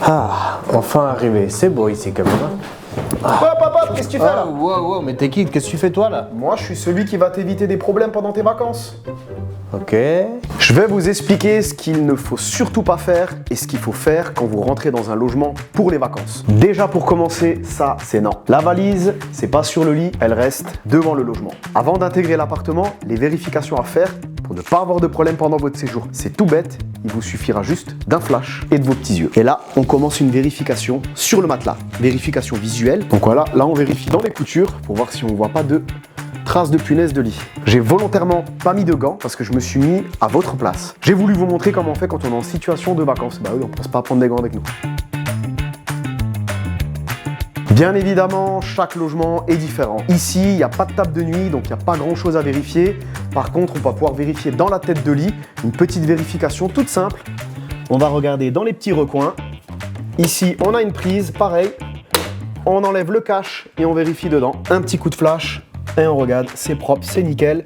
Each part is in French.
Ah, enfin arrivé. C'est beau ici quand même. Hop, qu'est-ce que tu fais là? Wow, mais t'es qui? Qu'est-ce que tu fais toi là? Moi, je suis celui qui va t'éviter des problèmes pendant tes vacances. Ok. Je vais vous expliquer ce qu'il ne faut surtout pas faire et ce qu'il faut faire quand vous rentrez dans un logement pour les vacances. Déjà pour commencer, ça c'est non. La valise, c'est pas sur le lit, elle reste devant le logement. Avant d'intégrer l'appartement, les vérifications à faire pour ne pas avoir de problème pendant votre séjour. C'est tout bête, il vous suffira juste d'un flash et de vos petits yeux. Et là, on commence une vérification sur le matelas. Vérification visuelle. Donc voilà, là on vérifie dans les coutures pour voir si on voit pas de traces de punaise de lit. J'ai volontairement pas mis de gants parce que je me suis mis à votre place. J'ai voulu vous montrer comment on fait quand on est en situation de vacances. Bah oui, on pense pas à prendre des gants avec nous. Bien évidemment, chaque logement est différent. Ici, il n'y a pas de table de nuit, donc il n'y a pas grand chose à vérifier. Par contre, on va pouvoir vérifier dans la tête de lit, une petite vérification toute simple. On va regarder dans les petits recoins. Ici, on a une prise, pareil. On enlève le cache et on vérifie dedans. Un petit coup de flash. Et on regarde, c'est propre, c'est nickel,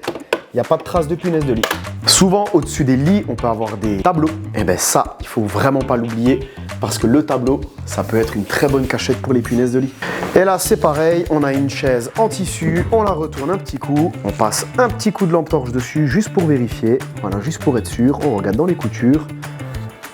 il n'y a pas de traces de punaise de lit. Souvent, au-dessus des lits, on peut avoir des tableaux. Et bien ça, il faut vraiment pas l'oublier parce que le tableau, ça peut être une très bonne cachette pour les punaises de lit. Et là, c'est pareil, on a une chaise en tissu, on la retourne un petit coup, on passe un petit coup de lampe torche dessus juste pour vérifier, voilà, juste pour être sûr, on regarde dans les coutures.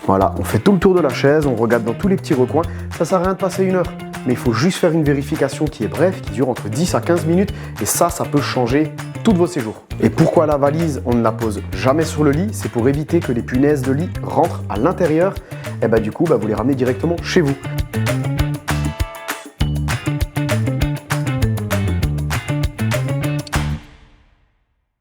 Voilà, on fait tout le tour de la chaise, on regarde dans tous les petits recoins, ça sert à rien de passer une heure. Mais il faut juste faire une vérification qui est brève, qui dure entre 10 à 15 minutes et ça peut changer tous vos séjours. Et pourquoi la valise, on ne la pose jamais sur le lit? C'est pour éviter que les punaises de lit rentrent à l'intérieur et du coup, vous les ramenez directement chez vous.